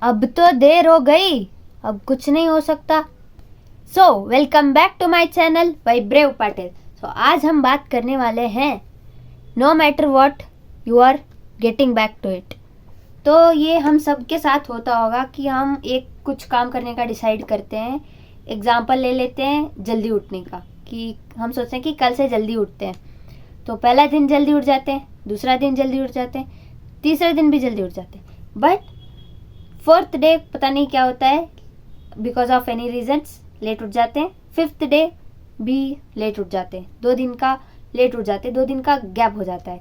अब तो देर हो गई, अब कुछ नहीं हो सकता। So welcome back to my channel by brave Patil. So आज हम बात करने वाले हैं no matter what you are getting back to it. तो ये हम सबके साथ होता होगा कि हम एक कुछ काम करने का डिसाइड करते हैं। एग्जाम्पल ले लेते हैं जल्दी उठने का, कि हम सोचते हैं कि कल से जल्दी उठते हैं। तो पहला दिन जल्दी उठ जाते हैं, दूसरा दिन जल्दी उठ जाते हैं, तीसरा दिन भी जल्दी उठ जाते हैं, बट फोर्थ डे पता नहीं क्या होता है, because of any reasons late उठ जाते हैं। फिफ्थ डे भी लेट उठ जाते हैं, 2 दिन का लेट उठ जाते हैं, 2 दिन का गैप हो जाता है,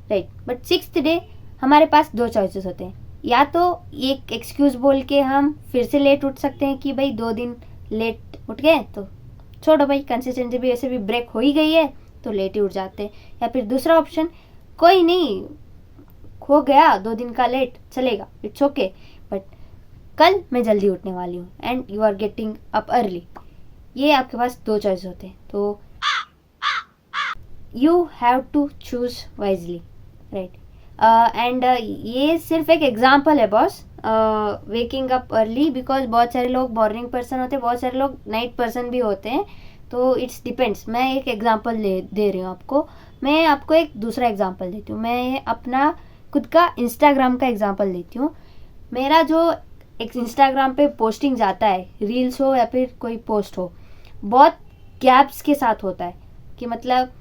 राइट। बट सिक्स्थ डे हमारे पास 2 चॉइसेस होते हैं। या तो एक एक्सक्यूज बोल के हम फिर से लेट उठ सकते हैं कि भाई 2 दिन लेट उठ गए तो छोड़ो भाई, कंसिस्टेंसी भी वैसे भी ब्रेक हो ही गई है तो लेट ही उठ जाते हैं। या फिर दूसरा ऑप्शन, कोई नहीं हो गया 2 दिन का लेट, चलेगा, इट्स ओके, बट कल मैं जल्दी उठने वाली हूँ and you are getting up early. ये आपके पास 2 चॉइस होते हैं, तो you have to choose wisely, right. And ये सिर्फ एक एग्जाम्पल है boss, waking up early, because बहुत सारे लोग मॉर्निंग पर्सन होते हैं, बहुत सारे लोग नाइट पर्सन भी होते हैं, तो इट्स डिपेंड्स। मैं एक एग्जाम्पल दे रही हूँ आपको। मैं आपको एक दूसरा एग्जाम्पल देती हूँ। मैं अपना खुद का इंस्टाग्राम का एग्जाम्पल देती हूँ। मेरा जो एक इंस्टाग्राम पे पोस्टिंग जाता है, रील्स हो या फिर कोई पोस्ट हो, बहुत गैप्स के साथ होता है। कि मतलब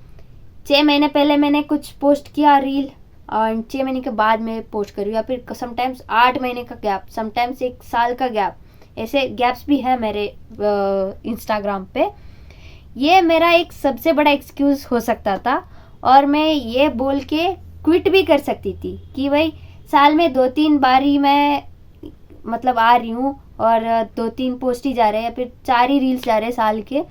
6 महीने पहले मैंने कुछ पोस्ट किया रील और 6 महीने के बाद में पोस्ट करूँ, या फिर समटाइम्स 8 महीने का गैप, समटाइम्स 1 साल का गैप, ऐसे गैप्स भी है मेरे इंस्टाग्राम पे। ये मेरा एक सबसे बड़ा एक्सक्यूज़ हो सकता था और मैं ये बोल के क्विट भी कर सकती थी कि भाई साल में 2-3 बार ही मैं मतलब आ रही हूँ और 2-3 पोस्ट ही जा रहे हैं या फिर 4 ही रील्स जा रहे हैं साल के,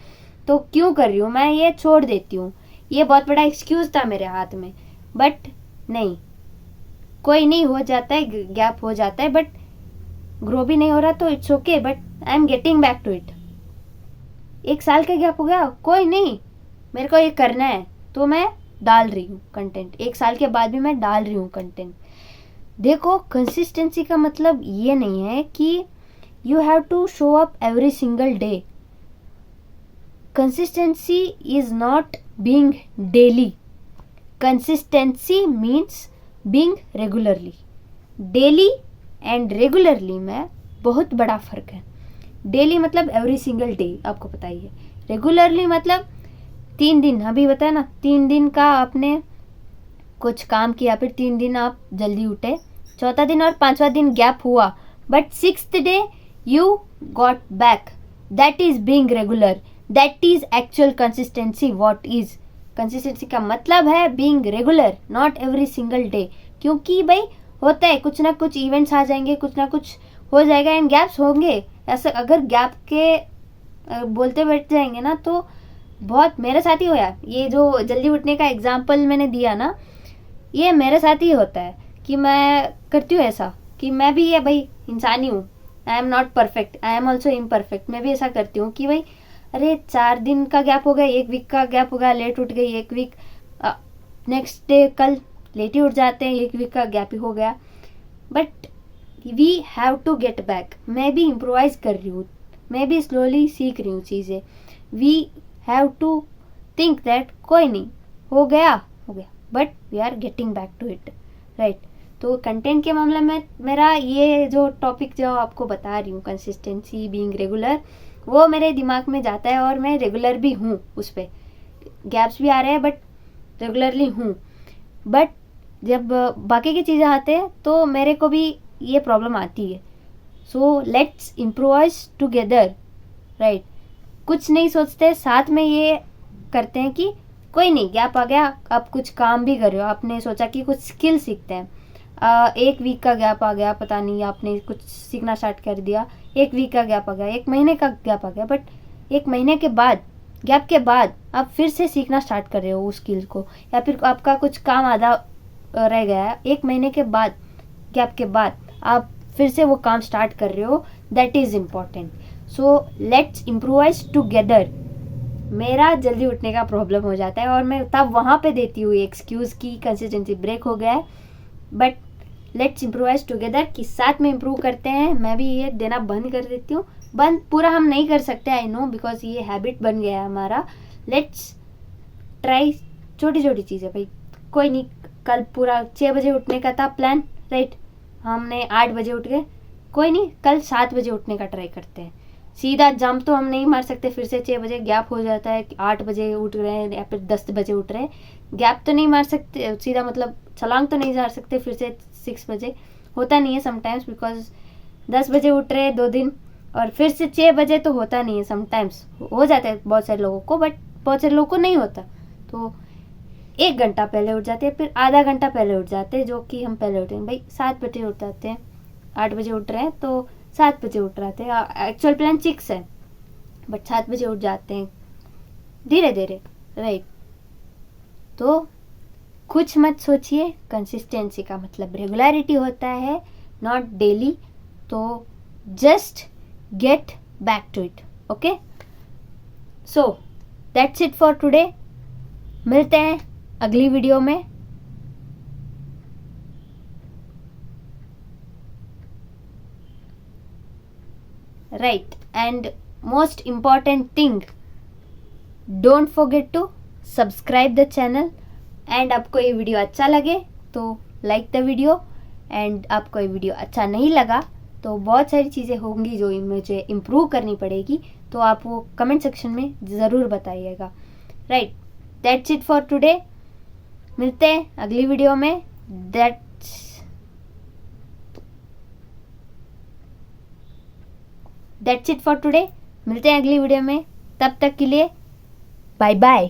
तो क्यों कर रही हूँ, मैं ये छोड़ देती हूँ। ये बहुत बड़ा एक्सक्यूज़ था मेरे हाथ में, बट नहीं, कोई नहीं, हो जाता है, गैप हो जाता है, बट ग्रो भी नहीं हो रहा तो it's okay, but I am getting back to it. 1 साल का गैप हो गया, कोई नहीं, मेरे को ये करना है तो मैं डाल रही हूँ कंटेंट। 1 साल के बाद भी मैं डाल रही हूँ कंटेंट। देखो, कंसिस्टेंसी का मतलब ये नहीं है कि you have to show up every single day. Consistency is not being daily. Consistency means being regularly. Daily and regularly में बहुत बड़ा फर्क है। डेली मतलब एवरी सिंगल डे, आपको पता ही है। रेगुलरली मतलब 3 दिन, अभी बताया ना, 3 दिन का आपने कुछ काम किया, फिर 3 दिन आप जल्दी उठे, चौथा दिन और 5वां दिन गैप हुआ, but 6th day you got back. That is being regular, that is actual consistency. What is consistency का मतलब है being regular, not every single day. क्योंकि भाई होता है, कुछ ना कुछ इवेंट्स आ जाएंगे, कुछ ना कुछ हो जाएगा एंड गैप्स होंगे। ऐसा अगर गैप के बोलते बैठ जाएंगे ना तो बहुत, मेरे साथ ही होया। ये जो जल्दी उठने का एग्जाम्पल मैंने दिया ना, ये मेरे साथ ही होता है कि मैं करती हूँ ऐसा, कि मैं भी ये भाई इंसान ही हूँ, I am not perfect, I am also imperfect. मैं भी ऐसा करती हूँ कि भाई अरे 4 दिन का गैप हो गया, 1 वीक का गैप हो गया, लेट उठ गई 1 वीक, नेक्स्ट डे कल लेट ही उठ जाते हैं, 1 वीक का गैप ही हो गया, but we have to get back. मैं भी इम्प्रोवाइज कर रही हूँ, मैं भी स्लोली सीख रही हूँ चीज़ें। We have to think that कोई नहीं, हो गया, but we are getting back to it, right. तो कंटेंट के मामले में मेरा ये जो टॉपिक जो आपको बता रही हूँ, कंसिस्टेंसी, बीइंग रेगुलर, वो मेरे दिमाग में जाता है और मैं रेगुलर भी हूँ उस पर। गैप्स भी आ रहे हैं बट रेगुलरली हूँ। बट जब बाकी की चीज़ें आते हैं तो मेरे को भी ये प्रॉब्लम आती है। So let's improvise together, right. कुछ नहीं सोचते, साथ में ये करते हैं कि कोई नहीं, गैप आ गया, आप कुछ काम भी कर रहे हो, आपने सोचा कि कुछ स्किल सीखते हैं, 1 वीक का गैप आ गया, पता नहीं आपने कुछ सीखना स्टार्ट कर दिया, 1 वीक का गैप आ गया, 1 महीने का गैप आ गया, बट 1 महीने के बाद, गैप के बाद आप फिर से सीखना स्टार्ट कर रहे हो उस स्किल को, या फिर आपका कुछ काम आधा रह गया है, 1 महीने के बाद, गैप के बाद आप फिर से वो काम स्टार्ट कर रहे हो, that is important. So let's improvise together. मेरा जल्दी उठने का प्रॉब्लम हो जाता है और मैं तब वहाँ पे देती हूँ एक्सक्यूज़ की कंसिस्टेंसी ब्रेक हो गया है, बट लेट्स इम्प्रोवाइज टुगेदर, कि साथ में इम्प्रूव करते हैं। मैं भी ये देना बंद कर देती हूँ, बंद पूरा हम नहीं कर सकते, आई नो, बिकॉज ये हैबिट बन गया है हमारा। लेट्स ट्राई छोटी छोटी चीज़ें भाई। कोई नहीं, कल पूरा 6 बजे उठने का था प्लान, राइट, हमने 8 बजे उठ गए, कोई नहीं, कल 7 बजे उठने का ट्राई करते हैं। सीधा जंप तो हम नहीं मार सकते, फिर से 6 बजे गैप हो जाता है, 8 बजे उठ रहे हैं या फिर 10 बजे उठ रहे हैं, गैप तो नहीं मार सकते सीधा, मतलब छलांग तो नहीं जा सकते फिर से 6 बजे, होता नहीं है समटाइम्स, बिकॉज 10 बजे उठ रहे हैं 2 दिन और फिर से 6 बजे तो होता नहीं है, समटाइम्स हो जाता है बहुत सारे लोगों को, बट बहुत सारे लोगों को नहीं होता। तो 1 घंटा पहले उठ जाते हैं, फिर आधा घंटा पहले उठ जाते हैं, जो कि हम पहले उठे भाई 7 बजे उठ जाते हैं, 8 बजे उठ रहे हैं तो 7 बजे उठ रहे थे, एक्चुअल प्लान 6 है बट 7 बजे उठ जाते हैं धीरे धीरे, राइट। तो कुछ मत सोचिए, कंसिस्टेंसी का मतलब रेगुलरिटी होता है, नॉट डेली। तो just get back to it, okay. So that's it for today, मिलते हैं अगली वीडियो में। Right, and most important thing, don't forget to subscribe the channel. And आपको ये वीडियो अच्छा लगे तो लाइक द वीडियो, एंड आपको ये वीडियो अच्छा नहीं लगा तो बहुत सारी चीज़ें होंगी जो मुझे इम्प्रूव करनी पड़ेगी, तो आप वो कमेंट सेक्शन में ज़रूर बताइएगा। Right, that's it for today, मिलते हैं अगली वीडियो में। दैट्स इट फॉर टुडे, मिलते हैं अगली वीडियो में, तब तक के लिए बाय बाय।